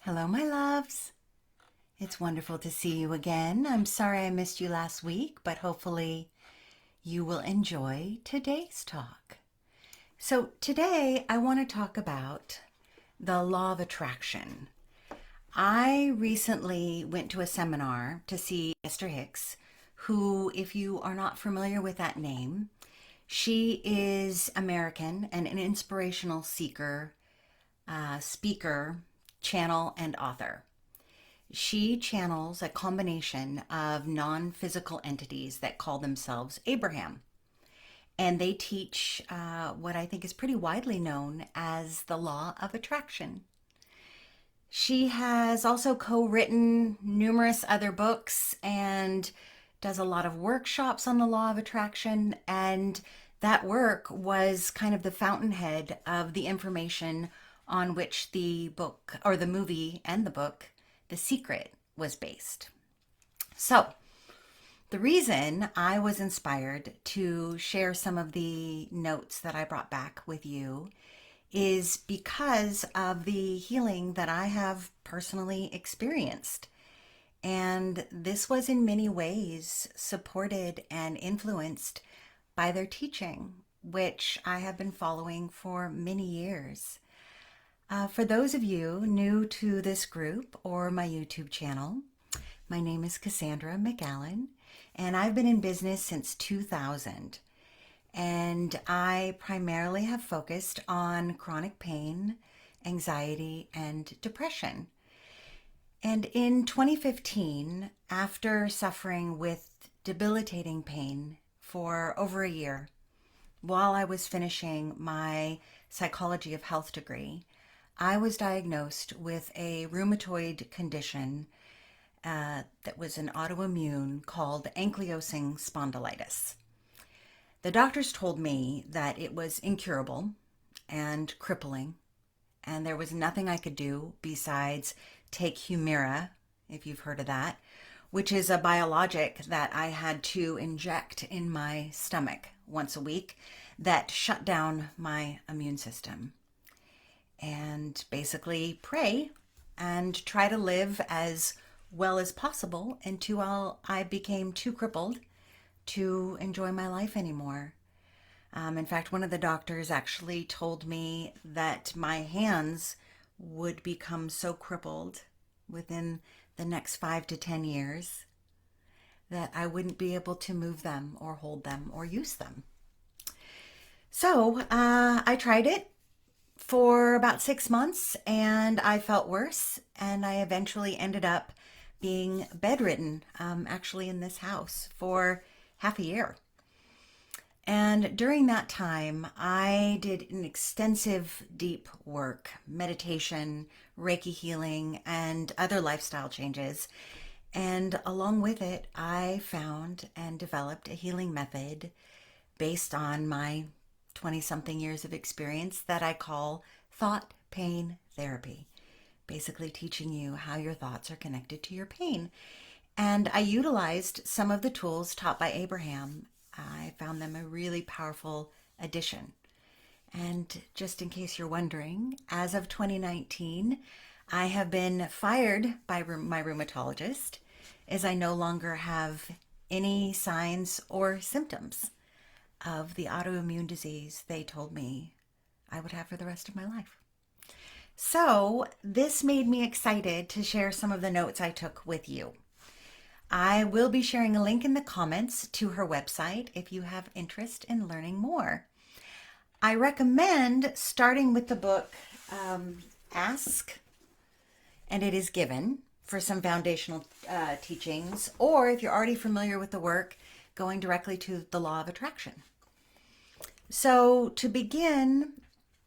Hello, my loves. It's wonderful to see you again. I'm sorry I missed you last week, but hopefully you will enjoy today's talk. So today I want to talk about the law of attraction. I recently went to a seminar to see Esther Hicks, who, if you are not familiar with that name, she is American and an inspirational seeker, speaker, channel, and author. She channels a combination of non-physical entities that call themselves Abraham. And they teach what I think is pretty widely known as the law of attraction. She has also co-written numerous other books and does a lot of workshops on the law of attraction. And that work was kind of the fountainhead of the information on which the book, or the movie and the book, The Secret, was based. So, the reason I was inspired to share some of the notes that I brought back with you is because of the healing that I have personally experienced. And this was in many ways supported and influenced by their teaching, which I have been following for many years. For those of you new to this group or my YouTube channel, my name is Casandramacalan, and I've been in business since 2000. And I primarily have focused on chronic pain, anxiety, and depression. And in 2015, after suffering with debilitating pain for over a year, while I was finishing my psychology of health degree, I was diagnosed with a rheumatoid condition that was an autoimmune called ankylosing spondylitis. The doctors told me that it was incurable and crippling, and there was nothing I could do besides take Humira, if you've heard of that, which is a biologic that I had to inject in my stomach once a week that shut down my immune system. And basically pray and try to live as well as possible until I became too crippled to enjoy my life anymore. In fact, one of the doctors actually told me that my hands would become so crippled within the next 5 to 10 years that I wouldn't be able to move them or hold them or use them. So I tried it for about 6 months and I felt worse, and I eventually ended up being bedridden, actually in this house for half a year. And during that time, I did an extensive deep work, meditation, Reiki healing, and other lifestyle changes. And along with it, I found and developed a healing method based on my 20-something years of experience that I call thought pain therapy, basically teaching you how your thoughts are connected to your pain. And I utilized some of the tools taught by Abraham. I found them a really powerful addition. And just in case you're wondering, as of 2019, I have been fired by my rheumatologist as I no longer have any signs or symptoms of the autoimmune disease they told me I would have for the rest of my life. So this made me excited to share some of the notes I took with you. I will be sharing a link in the comments to her website if you have interest in learning more. I recommend starting with the book Ask and It Is Given for some foundational teachings, or if you're already familiar with the work, going directly to the law of attraction. So to begin,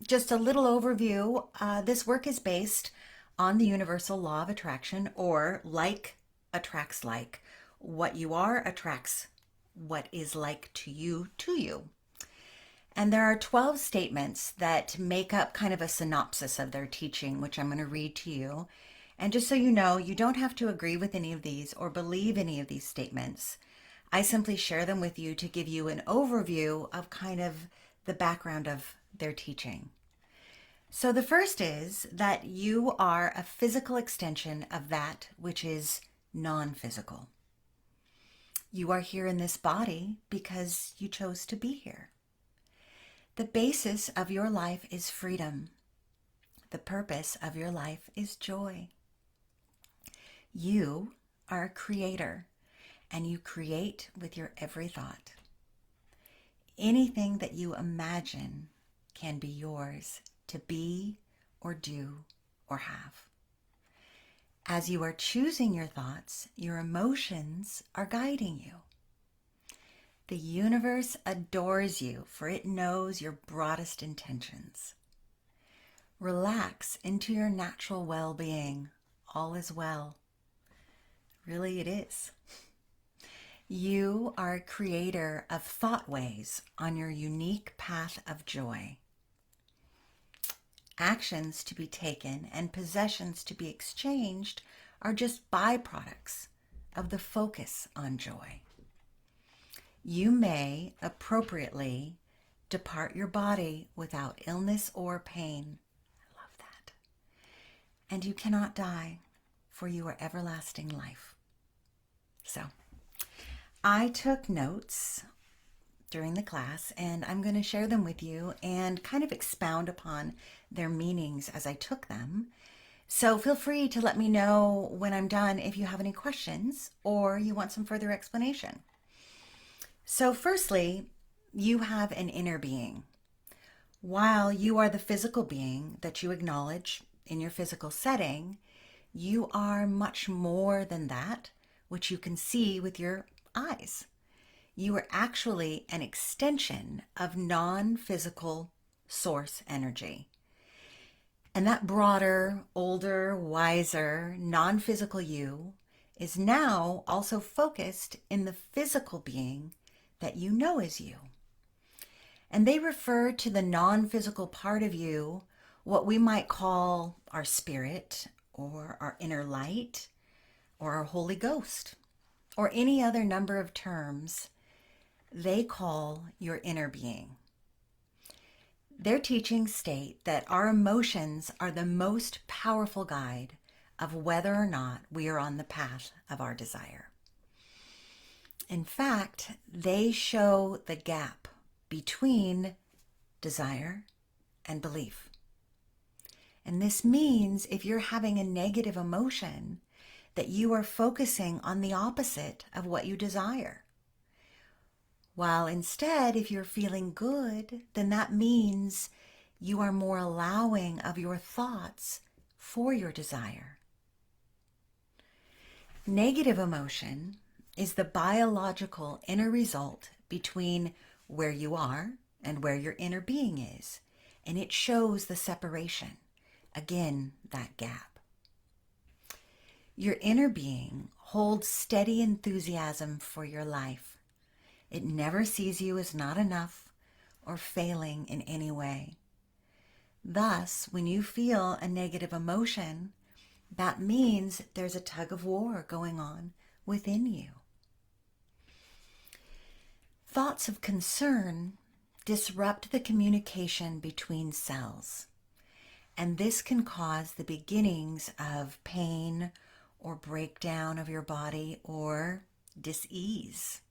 just a little overview. This work is based on the universal law of attraction, or like attracts like. What you are attracts what is like to you to you. And there are 12 statements that make up kind of a synopsis of their teaching, which I'm going to read to you. And just so you know, you don't have to agree with any of these or believe any of these statements. I simply share them with you to give you an overview of kind of the background of their teaching. So the first is that you are a physical extension of that which is non-physical. You are here in this body because you chose to be here. The basis of your life is freedom. The purpose of your life is joy. You are a creator, and you create with your every thought. Anything that you imagine can be yours to be or do or have. As you are choosing your thoughts, your emotions are guiding you. The universe adores you, for it knows your broadest intentions. Relax into your natural well-being. All is well. Really, it is. You are a creator of thought ways on your unique path of joy. Actions to be taken and possessions to be exchanged are just byproducts of the focus on joy. You may appropriately depart your body without illness or pain. I love that. And you cannot die, for you are everlasting life. So, I took notes during the class, and I'm going to share them with you and kind of expound upon their meanings as I took them. So feel free to let me know when I'm done if you have any questions or you want some further explanation. So firstly, you have an inner being. While you are the physical being that you acknowledge in your physical setting, you are much more than that, which you can see with your eyes. You are actually an extension of non-physical source energy. And that broader, older, wiser, non-physical you is now also focused in the physical being that you know is you. And they refer to the non-physical part of you, what we might call our spirit or our inner light or our Holy Ghost or any other number of terms they call your inner being. Their teachings state that our emotions are the most powerful guide of whether or not we are on the path of our desire. In fact, they show the gap between desire and belief. And this means if you're having a negative emotion, that you are focusing on the opposite of what you desire. While instead, if you're feeling good, then that means you are more allowing of your thoughts for your desire. Negative emotion is the biological inner result between where you are and where your inner being is, and it shows the separation. Again, that gap. Your inner being holds steady enthusiasm for your life. It never sees you as not enough or failing in any way. Thus, when you feel a negative emotion, that means there's a tug of war going on within you. Thoughts of concern disrupt the communication between cells, and this can cause the beginnings of pain or breakdown of your body or dis-ease.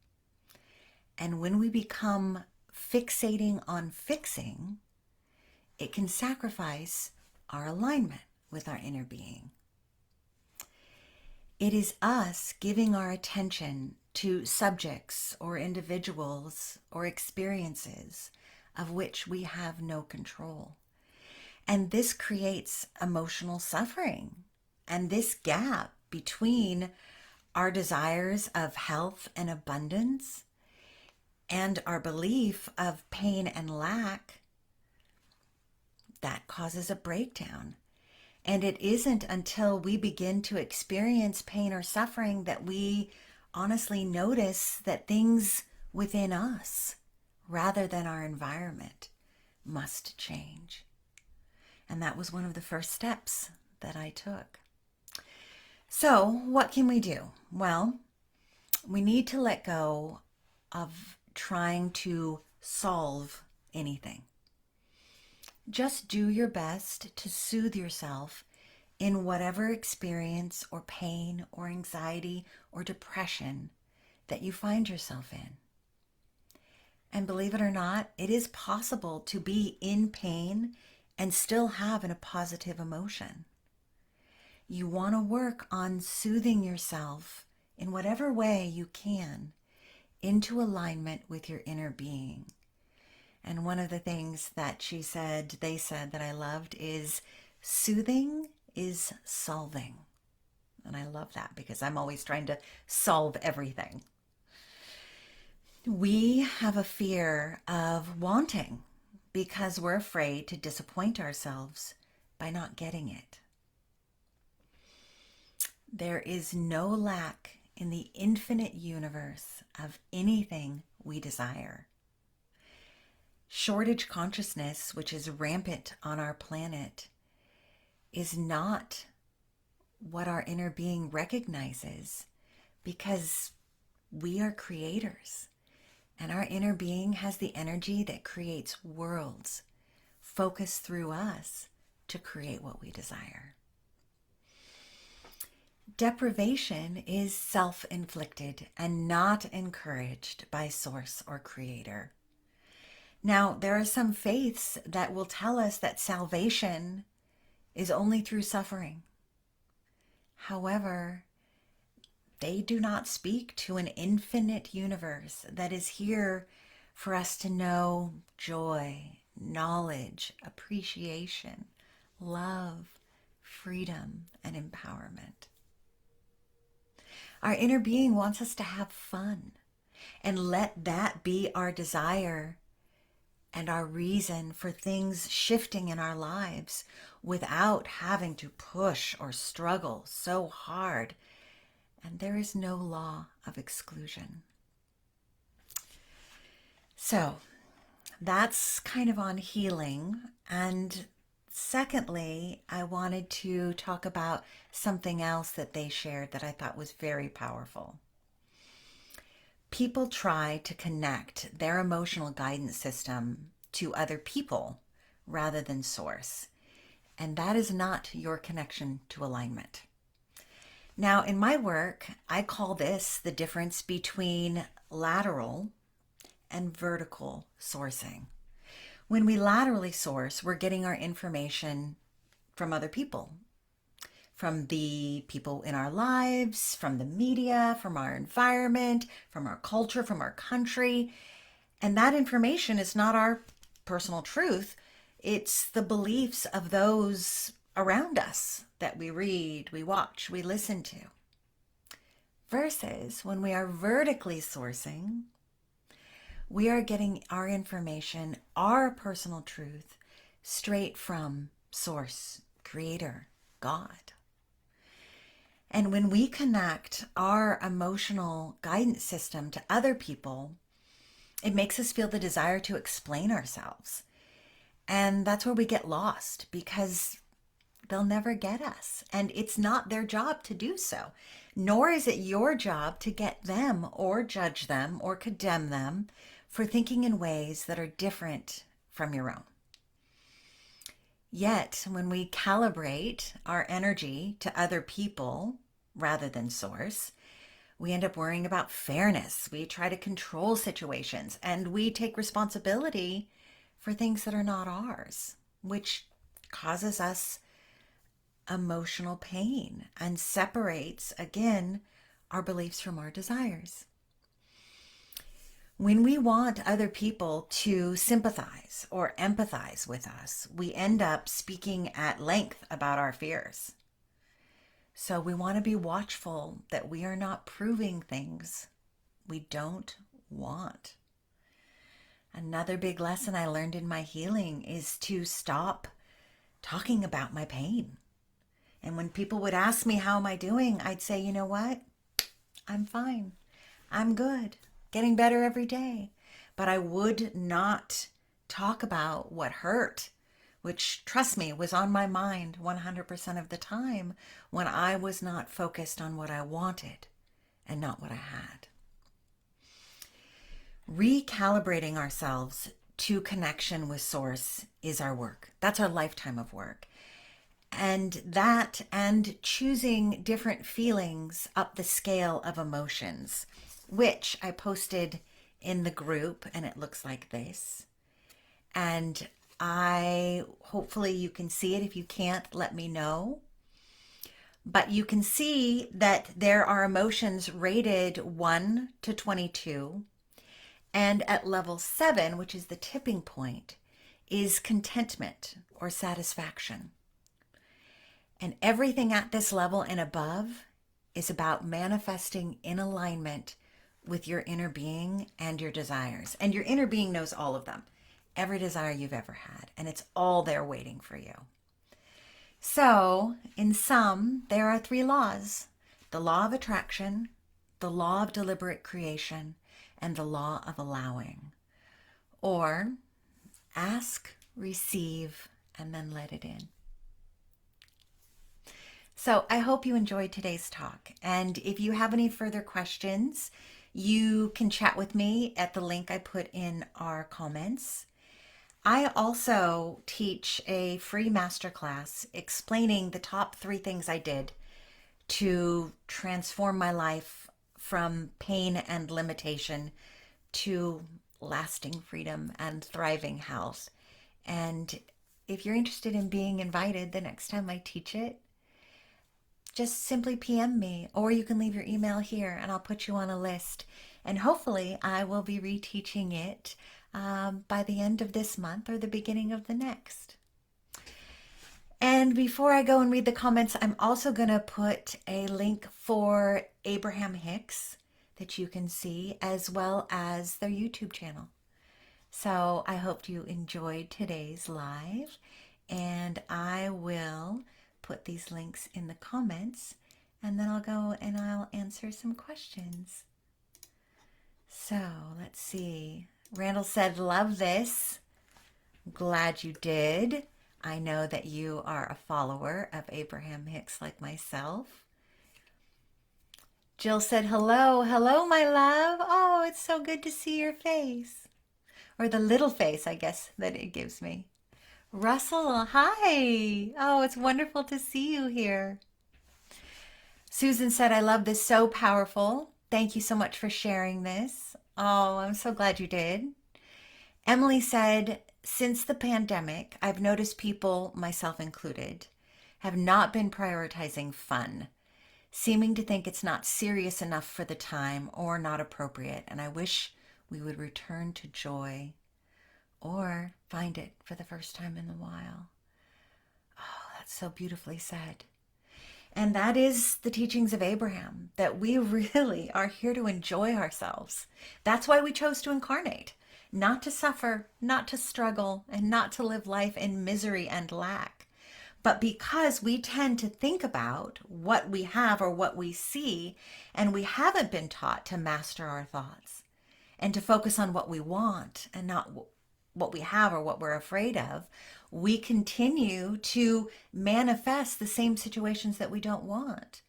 And when we become fixating on fixing, it can sacrifice our alignment with our inner being. It is us giving our attention to subjects or individuals or experiences of which we have no control. And this creates emotional suffering. And this gap between our desires of health and abundance and our belief of pain and lack, that causes a breakdown. And it isn't until we begin to experience pain or suffering that we honestly notice that things within us, rather than our environment, must change. And that was one of the first steps that I took. So what can we do? Well, we need to let go of trying to solve anything. just do your best to soothe yourself in whatever experience or pain or anxiety or depression that you find yourself in. And believe it or not, it is possible to be in pain and still have a positive emotion. You want to work on soothing yourself in whatever way you can into alignment with your inner being. And one of the things that they said that I loved is soothing is solving. And I love that because I'm always trying to solve everything. We have a fear of wanting because we're afraid to disappoint ourselves by not getting it. There is no lack in the infinite universe of anything we desire. Shortage consciousness, which is rampant on our planet, is not what our inner being recognizes because we are creators. And our inner being has the energy that creates worlds, focused through us to create what we desire. Deprivation is self-inflicted and not encouraged by Source or Creator. Now, there are some faiths that will tell us that salvation is only through suffering. However, they do not speak to an infinite universe that is here for us to know joy, knowledge, appreciation, love, freedom, and empowerment. Our inner being wants us to have fun, and let that be our desire and our reason for things shifting in our lives without having to push or struggle so hard. And there is no law of exclusion. So that's kind of on healing. And secondly, I wanted to talk about something else that they shared that I thought was very powerful. People try to connect their emotional guidance system to other people rather than Source. And that is not your connection to alignment. Now, in my work, I call this the difference between lateral and vertical sourcing. When we laterally source, we're getting our information from other people, from the people in our lives, from the media, from our environment, from our culture, from our country. And that information is not our personal truth. It's the beliefs of those around us that we read, we watch, we listen to. Versus when we are vertically sourcing, we are getting our information, our personal truth, straight from Source, Creator, God. And when we connect our emotional guidance system to other people, it makes us feel the desire to explain ourselves. And that's where we get lost because they'll never get us. And it's not their job to do so. Nor is it your job to get them or judge them or condemn them for thinking in ways that are different from your own. Yet, when we calibrate our energy to other people rather than Source, we end up worrying about fairness. We try to control situations and we take responsibility for things that are not ours, which causes us emotional pain and separates, again, our beliefs from our desires. When we want other people to sympathize or empathize with us, we end up speaking at length about our fears. So we want to be watchful that we are not proving things we don't want. Another big lesson I learned in my healing is to stop talking about my pain. And when people would ask me, how am I doing? I'd say, you know what? I'm fine. I'm good. Getting better every day. But I would not talk about what hurt, which, trust me, was on my mind 100% of the time when I was not focused on what I wanted and not what I had. Recalibrating ourselves to connection with Source is our work. That's our lifetime of work. And that and choosing different feelings up the scale of emotions, which I posted in the group, and it looks like this. And hopefully you can see it. If you can't, let me know. But you can see that there are emotions rated 1 to 22. And at level 7, which is the tipping point, is contentment or satisfaction. And everything at this level and above is about manifesting in alignment with your inner being and your desires. And your inner being knows all of them, every desire you've ever had, and it's all there waiting for you. So, in sum, there are 3 laws: the law of attraction, the law of deliberate creation, and the law of allowing. Or ask, receive, and then let it in. So I hope you enjoyed today's talk. And if you have any further questions, you can chat with me at the link I put in our comments. I also teach a free masterclass explaining the top 3 things I did to transform my life from pain and limitation to lasting freedom and thriving health. And if you're interested in being invited the next time I teach it, just simply PM me, or you can leave your email here and I'll put you on a list. And hopefully I will be reteaching it by the end of this month or the beginning of the next. And before I go and read the comments, I'm also going to put a link for Abraham-Hicks that you can see, as well as their YouTube channel. So I hope you enjoyed today's live, and I will put these links in the comments, and then I'll go and I'll answer some questions. So let's see. Randall said, love this. Glad you did. I know that you are a follower of Abraham-Hicks like myself. Jill said, hello. Hello, my love. Oh, it's so good to see your face. Or the little face, I guess, that it gives me. Russell, hi. Oh, it's wonderful to see you here. Susan said, I love this, so powerful. Thank you so much for sharing this. Oh, I'm so glad you did. Emily said, since the pandemic, I've noticed people, myself included, have not been prioritizing fun, seeming to think it's not serious enough for the time or not appropriate. And I wish we would return to joy, or find it for the first time in a while. Oh, that's so beautifully said. And that is the teachings of Abraham, that we really are here to enjoy ourselves. That's why we chose to incarnate, not to suffer, not to struggle, and not to live life in misery and lack. But because we tend to think about what we have or what we see, and we haven't been taught to master our thoughts and to focus on what we want and not what we have or what we're afraid of, we continue to manifest the same situations that we don't want.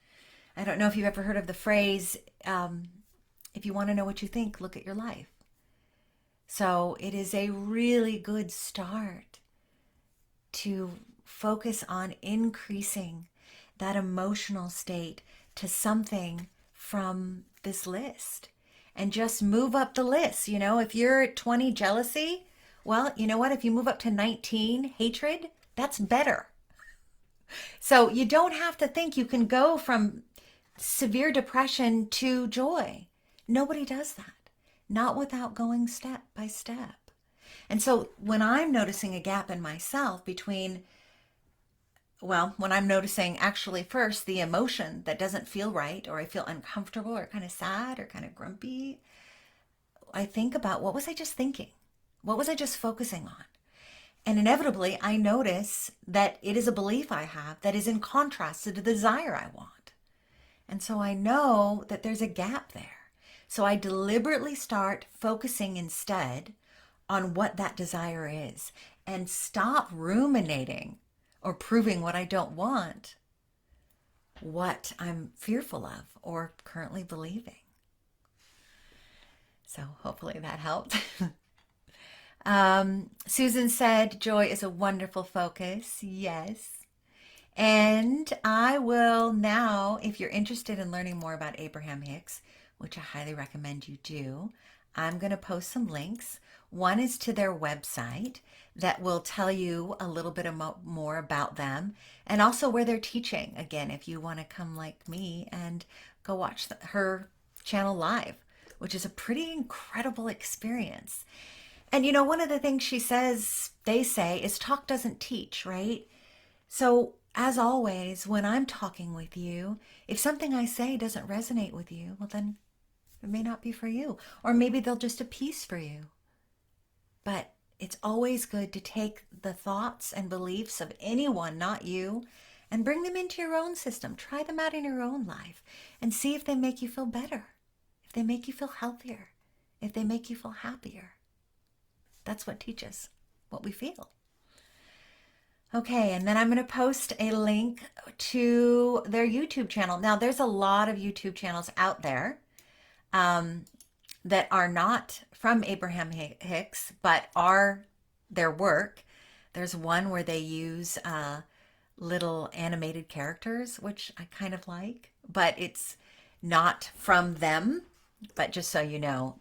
I don't know if you've ever heard of the phrase, if you want to know what you think, look at your life. So it is a really good start to focus on increasing that emotional state to something from this list. And just move up the list. You know, if you're at 20 jealousy, well, you know what? If you move up to 19 hatred, that's better. So you don't have to think you can go from severe depression to joy. Nobody does that. Not without going step by step. And so when I'm noticing a gap in myself between, well, when I'm noticing actually first the emotion that doesn't feel right, or I feel uncomfortable or kind of sad or kind of grumpy, I think about, what was I just thinking? What was I just focusing on? And inevitably, I notice that it is a belief I have that is in contrast to the desire I want. And so I know that there's a gap there. So I deliberately start focusing instead on what that desire is, and stop ruminating or proving what I don't want, what I'm fearful of or currently believing. So hopefully that helped. Susan said, joy is a wonderful focus. Yes. And I will now, if you're interested in learning more about Abraham-Hicks, which I highly recommend you do, I'm going to post some links. One is to their website that will tell you a little bit more about them, and also where they're teaching. Again, if you want to come like me and go watch her channel live, which is a pretty incredible experience. And you know, one of the things they say, is talk doesn't teach, right? So, as always, when I'm talking with you, if something I say doesn't resonate with you, well, then it may not be for you. Or maybe they'll just a piece for you. But it's always good to take the thoughts and beliefs of anyone, not you, and bring them into your own system. Try them out in your own life and see if they make you feel better, if they make you feel healthier, if they make you feel happier. That's what teaches, what we feel. Okay, and then I'm going to post a link to their YouTube channel. Now, there's a lot of YouTube channels out there that are not from Abraham-Hicks, but are their work. There's one where they use little animated characters, which I kind of like, but it's not from them. But just so you know,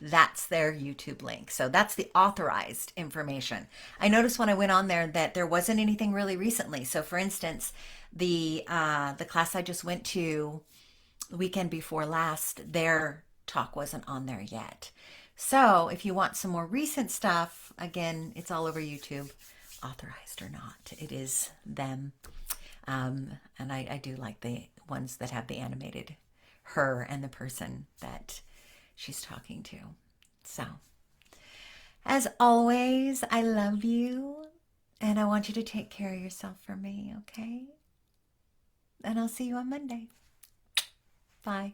that's their YouTube link. So that's the authorized information. I noticed when I went on there that there wasn't anything really recently. So for instance, the class I just went to the weekend before last, their talk wasn't on there yet. So if you want some more recent stuff, again, it's all over YouTube, authorized or not. It is them. And I do like the ones that have the animated her and the person that she's talking to. So, as always, I love you and I want you to take care of yourself for me, okay? And I'll see you on Monday. Bye.